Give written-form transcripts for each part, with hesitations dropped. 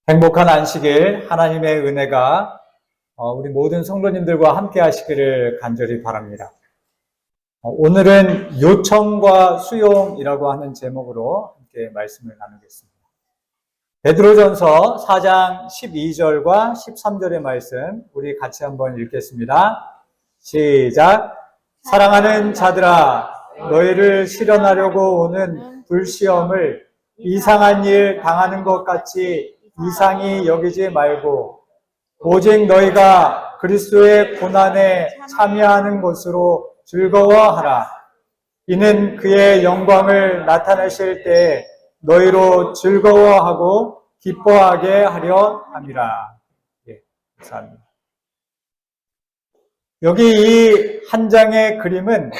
행복한 안식일, 하나님의 은혜가 우리 모든 성도님들과 함께 하시기를 간절히 바랍니다. 오늘은 요청과 수용이라고 하는 제목으로 함께 말씀을 나누겠습니다. 베드로전서 4장 12절과 13절의 말씀 우리 같이 한번 읽겠습니다. 시작. 사랑하는 자들아, 너희를 실현하려고 오는 불시험을 이상한 일 당하는 것 같이 이상히 여기지 말고 오직 너희가 그리스도의 고난에 참여하는 것으로 즐거워하라. 이는 그의 영광을 나타내실 때 너희로 즐거워하고 기뻐하게 하려 함이라. 감사합니다. 여기 이 한 장의 그림은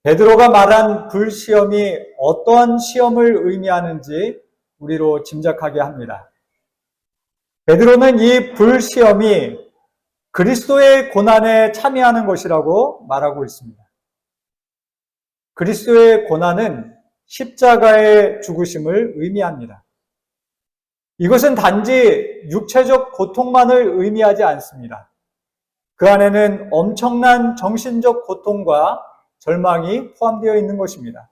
베드로가 말한 불시험이 어떠한 시험을 의미하는지 우리로 짐작하게 합니다. 베드로는 이 불시험이 그리스도의 고난에 참여하는 것이라고 말하고 있습니다. 그리스도의 고난은 십자가의 죽으심을 의미합니다. 이것은 단지 육체적 고통만을 의미하지 않습니다. 그 안에는 엄청난 정신적 고통과 절망이 포함되어 있는 것입니다.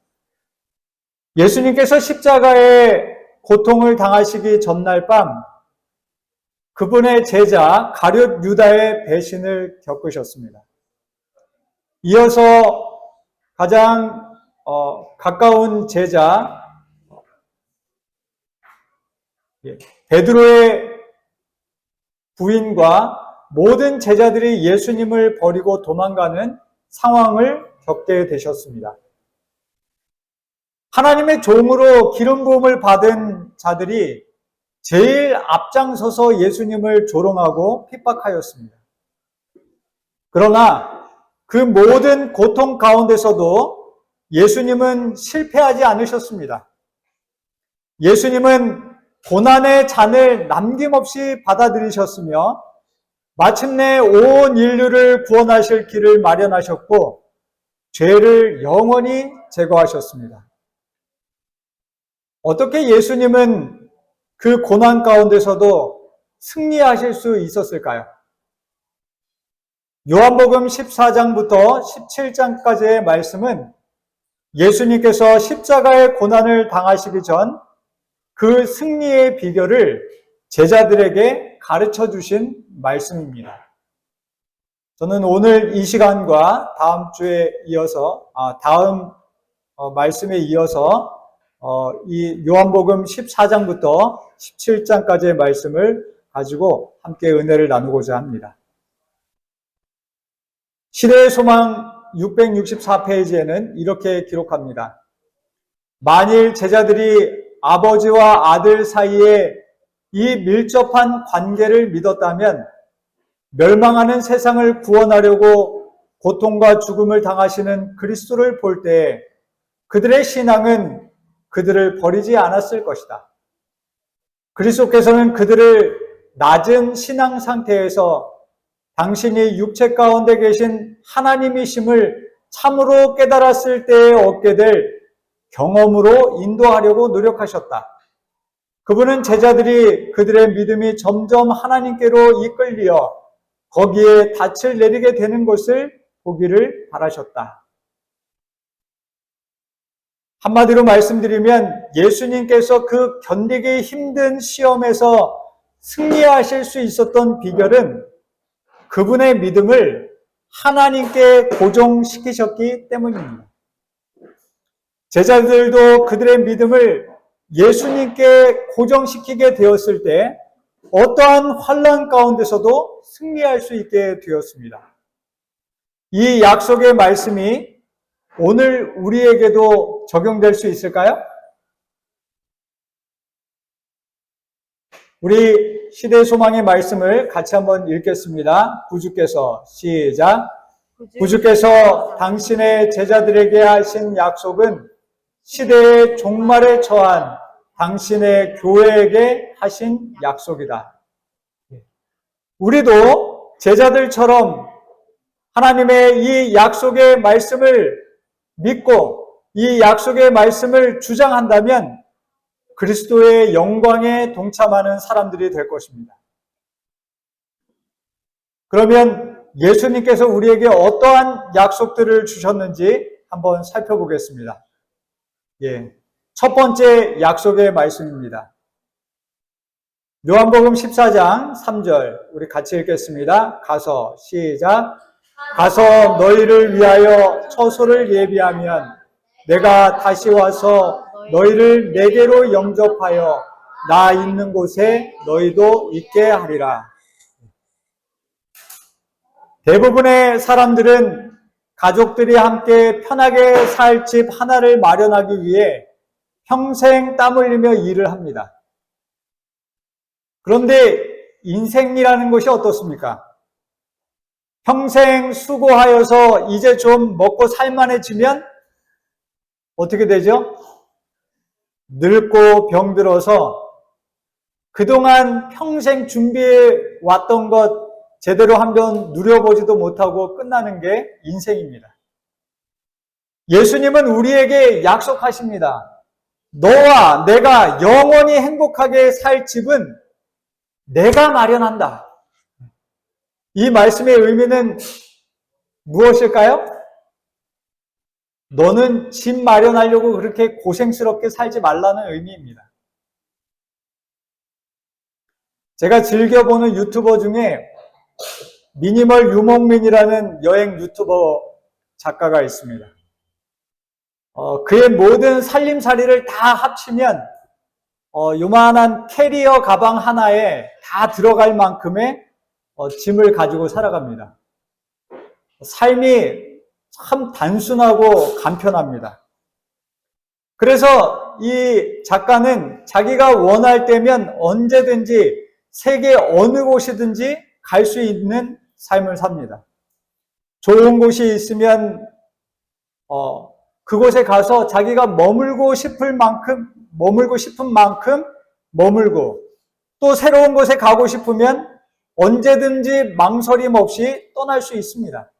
예수님께서 십자가의 고통을 당하시기 전날 밤 그분의 제자 가룟 유다의 배신을 겪으셨습니다. 이어서 가장 가까운 제자 베드로의 부인과 모든 제자들이 예수님을 버리고 도망가는 상황을 겪게 되셨습니다. 하나님의 종으로 기름 부음을 받은 자들이 제일 앞장서서 예수님을 조롱하고 핍박하였습니다. 그러나 그 모든 고통 가운데서도 예수님은 실패하지 않으셨습니다. 예수님은 고난의 잔을 남김없이 받아들이셨으며 마침내 온 인류를 구원하실 길을 마련하셨고 죄를 영원히 제거하셨습니다. 어떻게 예수님은 그 고난 가운데서도 승리하실 수 있었을까요? 요한복음 14장부터 17장까지의 말씀은 예수님께서 십자가의 고난을 당하시기 전 그 승리의 비결을 제자들에게 가르쳐 주신 말씀입니다. 저는 오늘 이 시간과 다음 주에 이어서, 다음 말씀에 이어서 이 요한복음 14장부터 17장까지의 말씀을 가지고 함께 은혜를 나누고자 합니다. 시대의 소망 664페이지에는 이렇게 기록합니다. 만일 제자들이 아버지와 아들 사이에 이 밀접한 관계를 믿었다면 멸망하는 세상을 구원하려고 고통과 죽음을 당하시는 그리스도를 볼 때 그들의 신앙은 그들을 버리지 않았을 것이다. 그리스도께서는 그들을 낮은 신앙 상태에서 당신이 육체 가운데 계신 하나님이심을 참으로 깨달았을 때에 얻게 될 경험으로 인도하려고 노력하셨다. 그분은 제자들이 그들의 믿음이 점점 하나님께로 이끌려 거기에 닻을 내리게 되는 것을 보기를 바라셨다. 한마디로 말씀드리면 예수님께서 그 견디기 힘든 시험에서 승리하실 수 있었던 비결은 그분의 믿음을 하나님께 고정시키셨기 때문입니다. 제자들도 그들의 믿음을 예수님께 고정시키게 되었을 때 어떠한 환난 가운데서도 승리할 수 있게 되었습니다. 이 약속의 말씀이 오늘 우리에게도 적용될 수 있을까요? 우리 시대의 소망의 말씀을 같이 한번 읽겠습니다. 구주께서 시작. 구주께서 당신의 제자들에게 하신 약속은 시대의 종말에 처한 당신의 교회에게 하신 약속이다. 우리도 제자들처럼 하나님의 이 약속의 말씀을 믿고 이 약속의 말씀을 주장한다면 그리스도의 영광에 동참하는 사람들이 될 것입니다. 그러면 예수님께서 우리에게 어떠한 약속들을 주셨는지 한번 살펴보겠습니다. 첫 번째 약속의 말씀입니다. 요한복음 14장 3절 우리 같이 읽겠습니다. 가서 시작. 가서 너희를 위하여 처소를 예비하면 내가 다시 와서 너희를 내게로 영접하여 나 있는 곳에 너희도 있게 하리라. 대부분의 사람들은 가족들이 함께 편하게 살 집 하나를 마련하기 위해 평생 땀 흘리며 일을 합니다. 그런데 인생이라는 것이 어떻습니까? 평생 수고하여서 이제 좀 먹고 살만해지면 어떻게 되죠? 늙고 병들어서 그동안 평생 준비해 왔던 것 제대로 한번 누려보지도 못하고 끝나는 게 인생입니다. 예수님은 우리에게 약속하십니다. 너와 내가 영원히 행복하게 살 집은 내가 마련한다. 이 말씀의 의미는 무엇일까요? 너는 집 마련하려고 그렇게 고생스럽게 살지 말라는 의미입니다. 제가 즐겨보는 유튜버 중에 미니멀 유목민이라는 여행 유튜버 작가가 있습니다. 그의 모든 살림살이를 다 합치면 요만한 캐리어 가방 하나에 다 들어갈 만큼의 짐을 가지고 살아갑니다. 삶이 참 단순하고 간편합니다. 그래서 이 작가는 자기가 원할 때면 언제든지 세계 어느 곳이든지 갈 수 있는 삶을 삽니다. 좋은 곳이 있으면 그곳에 가서 자기가 머물고 싶은 만큼 머물고 또 새로운 곳에 가고 싶으면 언제든지 망설임 없이 떠날 수 있습니다.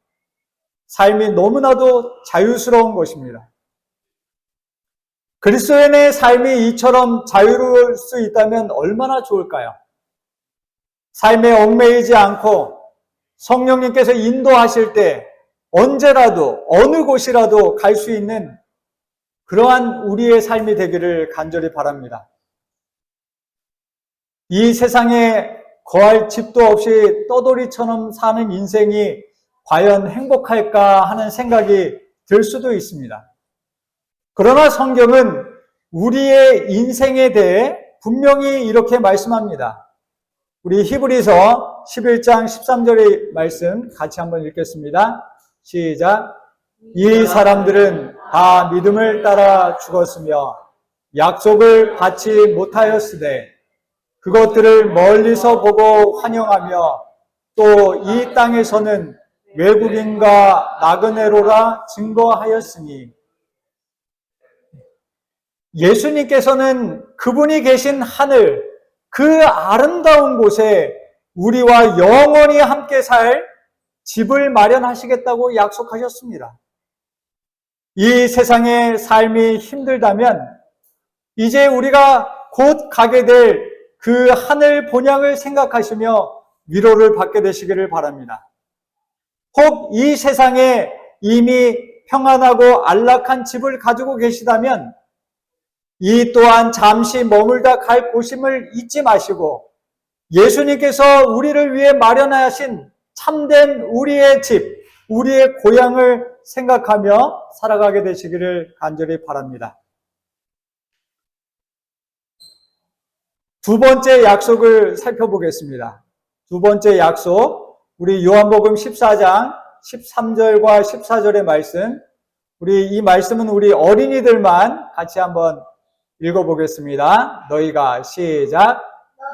삶이 너무나도 자유스러운 것입니다. 그리스도인의 삶이 이처럼 자유로울 수 있다면 얼마나 좋을까요? 삶에 얽매이지 않고 성령님께서 인도하실 때 언제라도 어느 곳이라도 갈 수 있는 그러한 우리의 삶이 되기를 간절히 바랍니다. 이 세상에 거할 집도 없이 떠돌이처럼 사는 인생이 과연 행복할까 하는 생각이 들 수도 있습니다. 그러나 성경은 우리의 인생에 대해 분명히 이렇게 말씀합니다. 우리 히브리서 11장 13절의 말씀 같이 한번 읽겠습니다. 시작. 이 사람들은 다 믿음을 따라 죽었으며 약속을 받지 못하였으되 그것들을 멀리서 보고 환영하며 또 이 땅에서는 외국인과 나그네로라 증거하였으니 예수님께서는 그분이 계신 하늘, 그 아름다운 곳에 우리와 영원히 함께 살 집을 마련하시겠다고 약속하셨습니다. 이 세상의 삶이 힘들다면 이제 우리가 곧 가게 될 그 하늘 본향을 생각하시며 위로를 받게 되시기를 바랍니다. 혹 이 세상에 이미 평안하고 안락한 집을 가지고 계시다면 이 또한 잠시 머물다 갈 곳임을 잊지 마시고 예수님께서 우리를 위해 마련하신 참된 우리의 집, 우리의 고향을 생각하며 살아가게 되시기를 간절히 바랍니다. 두 번째 약속을 살펴보겠습니다. 두 번째 약속, 우리 요한복음 14장 13절과 14절의 말씀, 우리 이 말씀은 우리 어린이들만 같이 한번 읽어보겠습니다. 너희가 시작.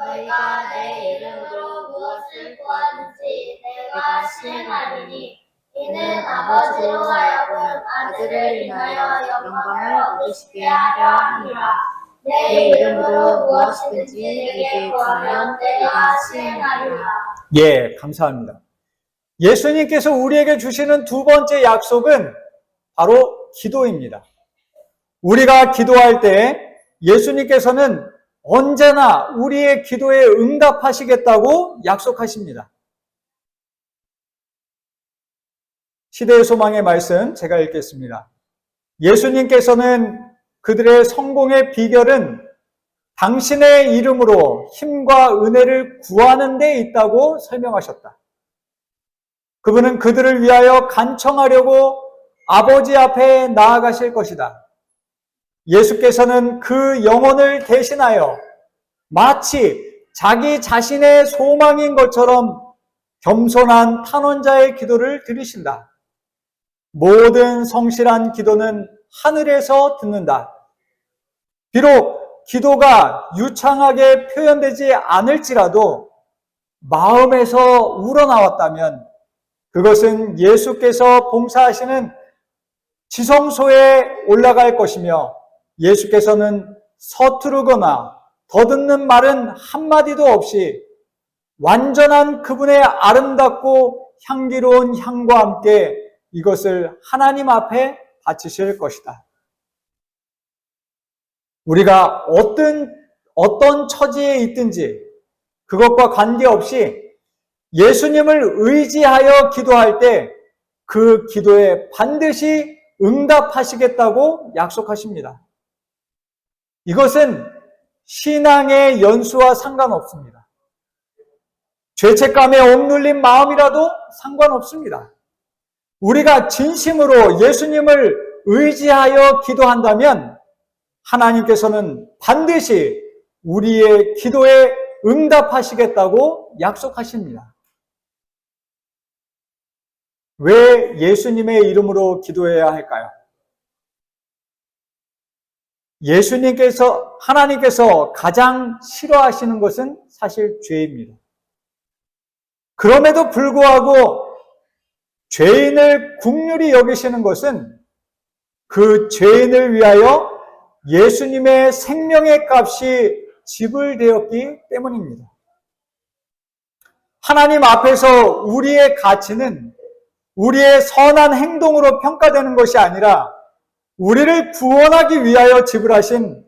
너희가 내 이름으로 무엇을 구하든지 내가 시행하리니 이는 아버지로 하여금 아들을 인하여 영광을 얻으시게 하려 함이라. 내 이름으로 무엇이든지 내게 구하면 내가 시행하리라. 예, 감사합니다. 예수님께서 우리에게 주시는 두 번째 약속은 바로 기도입니다. 우리가 기도할 때 예수님께서는 언제나 우리의 기도에 응답하시겠다고 약속하십니다. 시대의 소망의 말씀 제가 읽겠습니다. 예수님께서는 그들의 성공의 비결은 당신의 이름으로 힘과 은혜를 구하는 데 있다고 설명하셨다. 그분은 그들을 위하여 간청하려고 아버지 앞에 나아가실 것이다. 예수께서는 그 영혼을 대신하여 마치 자기 자신의 소망인 것처럼 겸손한 탄원자의 기도를 들으신다. 모든 성실한 기도는 하늘에서 듣는다. 비록 기도가 유창하게 표현되지 않을지라도 마음에서 우러나왔다면 그것은 예수께서 봉사하시는 지성소에 올라갈 것이며 예수께서는 서투르거나 더듬는 말은 한마디도 없이 완전한 그분의 아름답고 향기로운 향과 함께 이것을 하나님 앞에 바치실 것이다. 우리가 어떤 처지에 있든지 그것과 관계없이 예수님을 의지하여 기도할 때 그 기도에 반드시 응답하시겠다고 약속하십니다. 이것은 신앙의 연수와 상관없습니다. 죄책감에 억눌린 마음이라도 상관없습니다. 우리가 진심으로 예수님을 의지하여 기도한다면 하나님께서는 반드시 우리의 기도에 응답하시겠다고 약속하십니다. 왜 예수님의 이름으로 기도해야 할까요? 하나님께서 가장 싫어하시는 것은 사실 죄입니다. 그럼에도 불구하고 죄인을 긍휼히 여기시는 것은 그 죄인을 위하여 예수님의 생명의 값이 지불되었기 때문입니다. 하나님 앞에서 우리의 가치는 우리의 선한 행동으로 평가되는 것이 아니라 우리를 구원하기 위하여 지불하신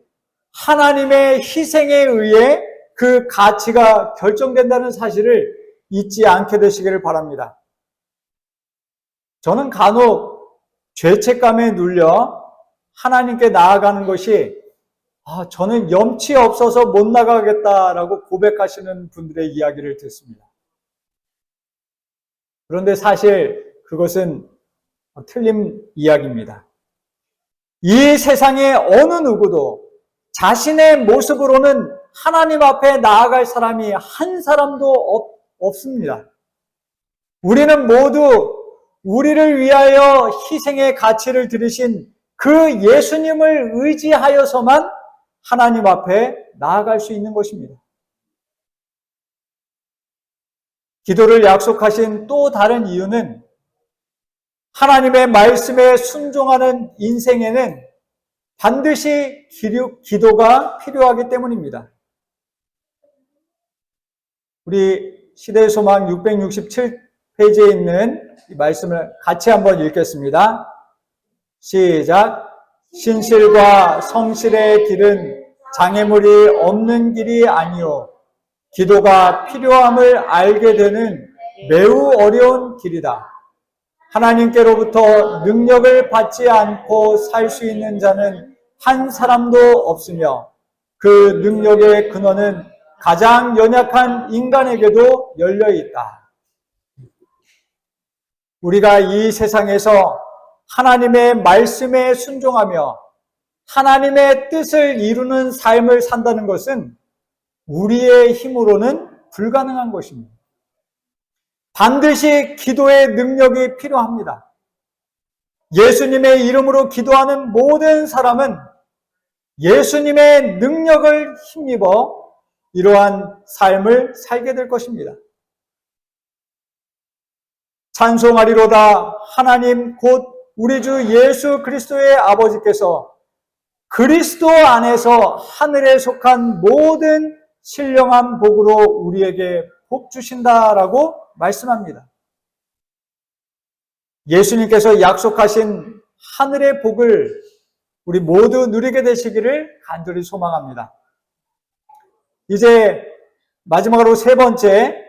하나님의 희생에 의해 그 가치가 결정된다는 사실을 잊지 않게 되시기를 바랍니다. 저는 간혹 죄책감에 눌려 하나님께 나아가는 것이 저는 염치 없어서 못 나가겠다라고 고백하시는 분들의 이야기를 듣습니다. 그런데 사실 그것은 틀린 이야기입니다. 이 세상의 어느 누구도 자신의 모습으로는 하나님 앞에 나아갈 사람이 한 사람도 없습니다. 우리는 모두 우리를 위하여 희생의 가치를 들으신 그 예수님을 의지하여서만 하나님 앞에 나아갈 수 있는 것입니다. 기도를 약속하신 또 다른 이유는 하나님의 말씀에 순종하는 인생에는 반드시 기도가 필요하기 때문입니다. 우리 시대의 소망 667페이지에 있는 이 말씀을 같이 한번 읽겠습니다. 시작. 신실과 성실의 길은 장애물이 없는 길이 아니요 기도가 필요함을 알게 되는 매우 어려운 길이다. 하나님께로부터 능력을 받지 않고 살 수 있는 자는 한 사람도 없으며 그 능력의 근원은 가장 연약한 인간에게도 열려 있다. 우리가 이 세상에서 하나님의 말씀에 순종하며 하나님의 뜻을 이루는 삶을 산다는 것은 우리의 힘으로는 불가능한 것입니다. 반드시 기도의 능력이 필요합니다. 예수님의 이름으로 기도하는 모든 사람은 예수님의 능력을 힘입어 이러한 삶을 살게 될 것입니다. 찬송하리로다. 하나님 곧 우리 주 예수 그리스도의 아버지께서 그리스도 안에서 하늘에 속한 모든 신령한 복으로 우리에게 복 주신다라고 말씀합니다. 예수님께서 약속하신 하늘의 복을 우리 모두 누리게 되시기를 간절히 소망합니다. 이제 마지막으로 세 번째,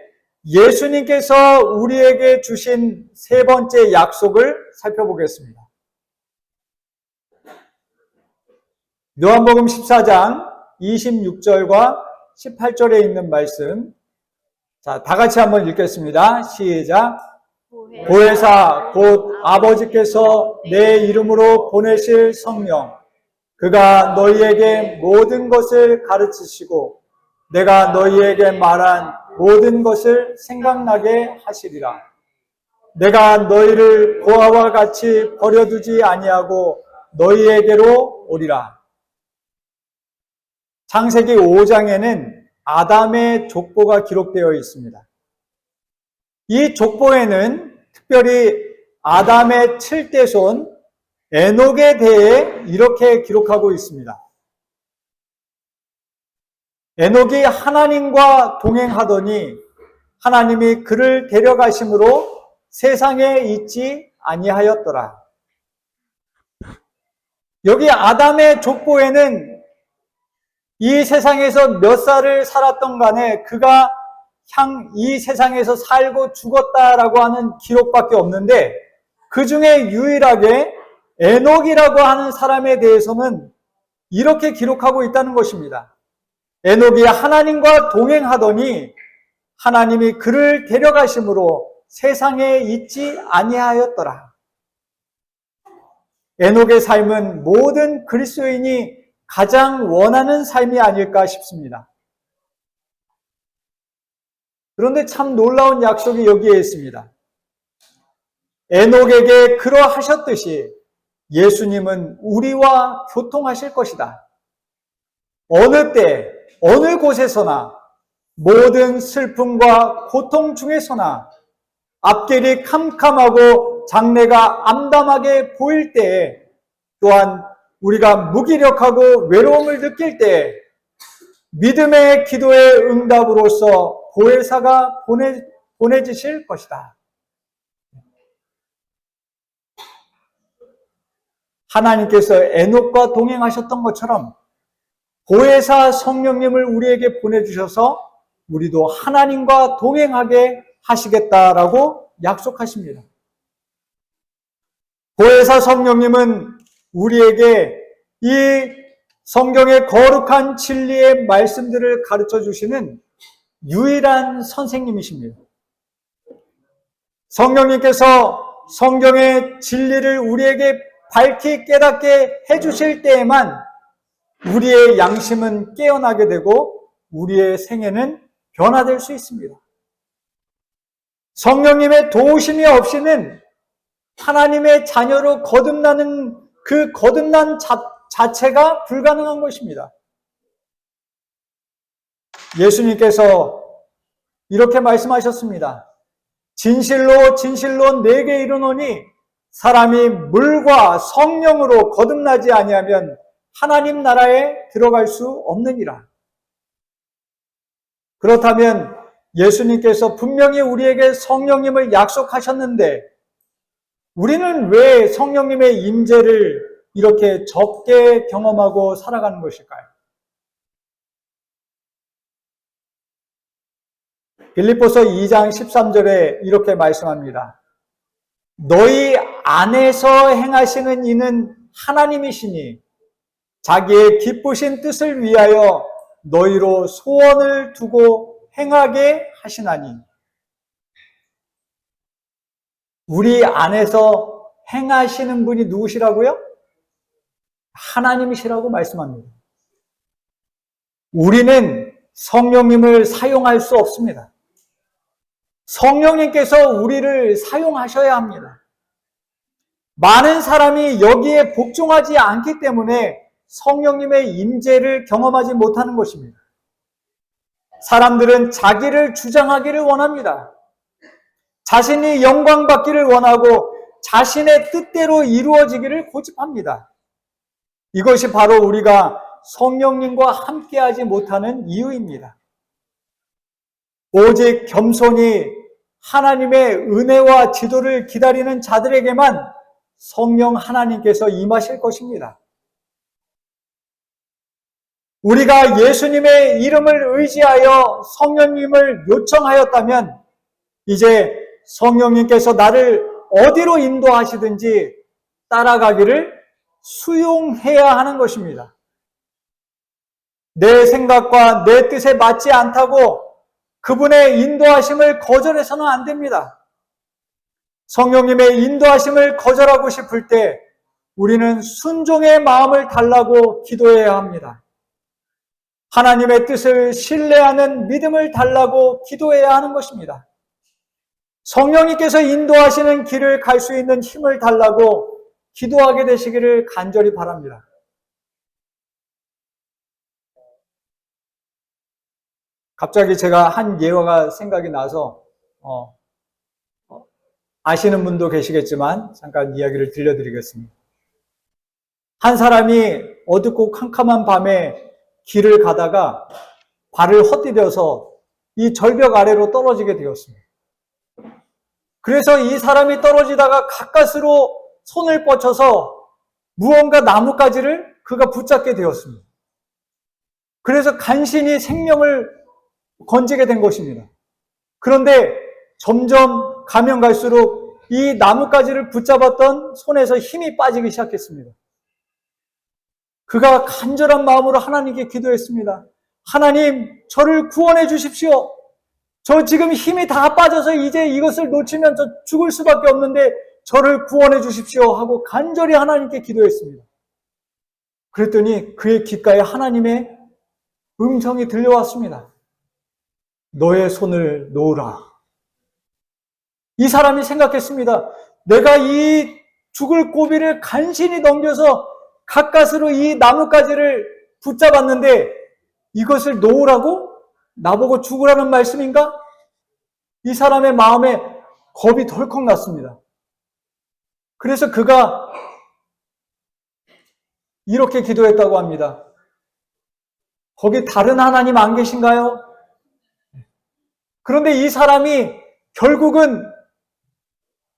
예수님께서 우리에게 주신 세 번째 약속을 살펴보겠습니다. 요한복음 14장 26절과 18절에 있는 말씀. 자, 다 같이 한번 읽겠습니다. 시작. 보혜사 곧 아버지께서 내 이름으로 보내실 성령, 그가 너희에게 모든 것을 가르치시고 내가 너희에게 말한 모든 것을 생각나게 하시리라. 내가 너희를 고아와 같이 버려두지 아니하고 너희에게로 오리라. 창세기 5장에는 아담의 족보가 기록되어 있습니다. 이 족보에는 특별히 아담의 7대손 에녹에 대해 이렇게 기록하고 있습니다. 에녹이 하나님과 동행하더니 하나님이 그를 데려가심으로 세상에 있지 아니하였더라. 여기 아담의 족보에는 이 세상에서 몇 살을 살았던 간에 그가 이 세상에서 살고 죽었다라고 하는 기록밖에 없는데, 그 중에 유일하게 에녹이라고 하는 사람에 대해서는 이렇게 기록하고 있다는 것입니다. 에녹이 하나님과 동행하더니 하나님이 그를 데려가심으로 세상에 있지 아니하였더라. 에녹의 삶은 모든 그리스도인이 가장 원하는 삶이 아닐까 싶습니다. 그런데 참 놀라운 약속이 여기에 있습니다. 에녹에게 그러하셨듯이 예수님은 우리와 교통하실 것이다. 어느 때, 어느 곳에서나, 모든 슬픔과 고통 중에서나, 앞길이 캄캄하고 장래가 암담하게 보일 때에, 또한 우리가 무기력하고 외로움을 느낄 때에 믿음의 기도의 응답으로서 보혜사가 보내주실 것이다. 하나님께서 에녹과 동행하셨던 것처럼 보혜사 성령님을 우리에게 보내주셔서 우리도 하나님과 동행하게 하시겠다라고 약속하십니다. 보혜사 성령님은 우리에게 이 성경의 거룩한 진리의 말씀들을 가르쳐 주시는 유일한 선생님이십니다. 성령님께서 성경의 진리를 우리에게 밝히 깨닫게 해주실 때에만 우리의 양심은 깨어나게 되고 우리의 생애는 변화될 수 있습니다. 성령님의 도우심이 없이는 하나님의 자녀로 거듭나는 그 거듭난 자체가 불가능한 것입니다. 예수님께서 이렇게 말씀하셨습니다. 진실로 진실로 내게 이르노니 사람이 물과 성령으로 거듭나지 아니하면 하나님 나라에 들어갈 수 없느니라. 그렇다면 예수님께서 분명히 우리에게 성령님을 약속하셨는데 우리는 왜 성령님의 임재를 이렇게 적게 경험하고 살아가는 것일까요? 빌립보서 2장 13절에 이렇게 말씀합니다. 너희 안에서 행하시는 이는 하나님이시니 자기의 기쁘신 뜻을 위하여 너희로 소원을 두고 행하게 하시나니. 우리 안에서 행하시는 분이 누구시라고요? 하나님이시라고 말씀합니다. 우리는 성령님을 사용할 수 없습니다. 성령님께서 우리를 사용하셔야 합니다. 많은 사람이 여기에 복종하지 않기 때문에 성령님의 임재를 경험하지 못하는 것입니다. 사람들은 자기를 주장하기를 원합니다. 자신이 영광받기를 원하고 자신의 뜻대로 이루어지기를 고집합니다. 이것이 바로 우리가 성령님과 함께하지 못하는 이유입니다. 오직 겸손히 하나님의 은혜와 지도를 기다리는 자들에게만 성령 하나님께서 임하실 것입니다. 우리가 예수님의 이름을 의지하여 성령님을 요청하였다면 이제 성령님께서 나를 어디로 인도하시든지 따라가기를 수용해야 하는 것입니다. 내 생각과 내 뜻에 맞지 않다고 그분의 인도하심을 거절해서는 안 됩니다. 성령님의 인도하심을 거절하고 싶을 때 우리는 순종의 마음을 달라고 기도해야 합니다. 하나님의 뜻을 신뢰하는 믿음을 달라고 기도해야 하는 것입니다. 성령님께서 인도하시는 길을 갈 수 있는 힘을 달라고 기도하게 되시기를 간절히 바랍니다. 갑자기 제가 한 예화가 생각이 나서 아시는 분도 계시겠지만 잠깐 이야기를 들려드리겠습니다. 한 사람이 어둡고 캄캄한 밤에 길을 가다가 발을 헛디뎌서 이 절벽 아래로 떨어지게 되었습니다. 그래서 이 사람이 떨어지다가 가까스로 손을 뻗쳐서 무언가 나뭇가지를 그가 붙잡게 되었습니다. 그래서 간신히 생명을 건지게 된 것입니다. 그런데 점점 가면 갈수록 이 나뭇가지를 붙잡았던 손에서 힘이 빠지기 시작했습니다. 그가 간절한 마음으로 하나님께 기도했습니다. 하나님, 저를 구원해 주십시오. 저 지금 힘이 다 빠져서 이제 이것을 놓치면 저 죽을 수밖에 없는데 저를 구원해 주십시오 하고 간절히 하나님께 기도했습니다. 그랬더니 그의 귓가에 하나님의 음성이 들려왔습니다. 너의 손을 놓으라. 이 사람이 생각했습니다. 내가 이 죽을 고비를 간신히 넘겨서 가까스로 이 나뭇가지를 붙잡았는데 이것을 놓으라고? 나보고 죽으라는 말씀인가? 이 사람의 마음에 겁이 덜컥 났습니다. 그래서 그가 이렇게 기도했다고 합니다. 거기 다른 하나님 안 계신가요? 그런데 이 사람이 결국은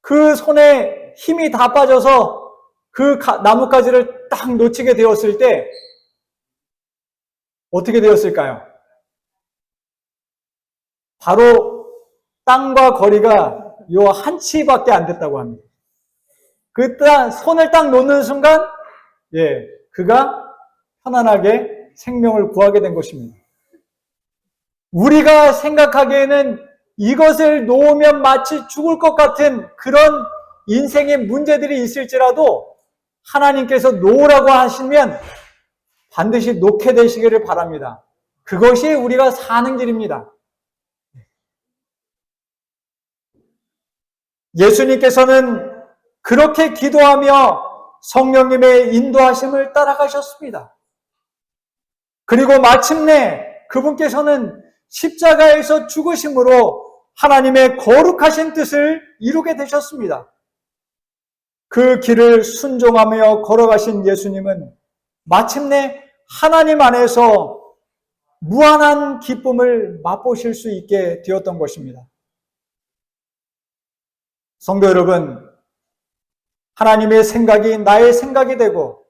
그 손에 힘이 다 빠져서 그 나뭇가지를 딱 놓치게 되었을 때 어떻게 되었을까요? 바로 땅과 거리가 요 한 치밖에 안 됐다고 합니다. 그 손을 딱 놓는 순간 그가 편안하게 생명을 구하게 된 것입니다. 우리가 생각하기에는 이것을 놓으면 마치 죽을 것 같은 그런 인생의 문제들이 있을지라도 하나님께서 놓으라고 하시면 반드시 놓게 되시기를 바랍니다. 그것이 우리가 사는 길입니다. 예수님께서는 그렇게 기도하며 성령님의 인도하심을 따라가셨습니다. 그리고 마침내 그분께서는 십자가에서 죽으심으로 하나님의 거룩하신 뜻을 이루게 되셨습니다. 그 길을 순종하며 걸어가신 예수님은 마침내 하나님 안에서 무한한 기쁨을 맛보실 수 있게 되었던 것입니다. 성도 여러분, 하나님의 생각이 나의 생각이 되고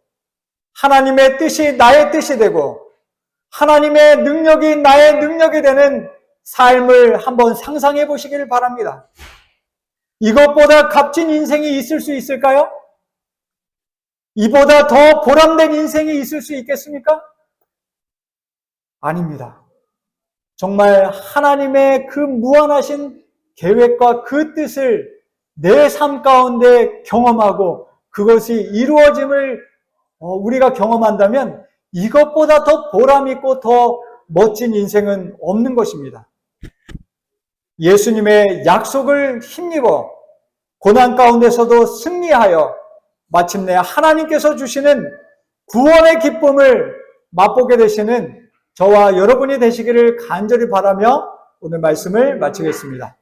하나님의 뜻이 나의 뜻이 되고 하나님의 능력이 나의 능력이 되는 삶을 한번 상상해 보시길 바랍니다. 이것보다 값진 인생이 있을 수 있을까요? 이보다 더 보람된 인생이 있을 수 있겠습니까? 아닙니다. 정말 하나님의 그 무한하신 계획과 그 뜻을 내 삶 가운데 경험하고 그것이 이루어짐을 우리가 경험한다면 이것보다 더 보람있고 더 멋진 인생은 없는 것입니다. 예수님의 약속을 힘입어 고난 가운데서도 승리하여 마침내 하나님께서 주시는 구원의 기쁨을 맛보게 되시는 저와 여러분이 되시기를 간절히 바라며 오늘 말씀을 마치겠습니다.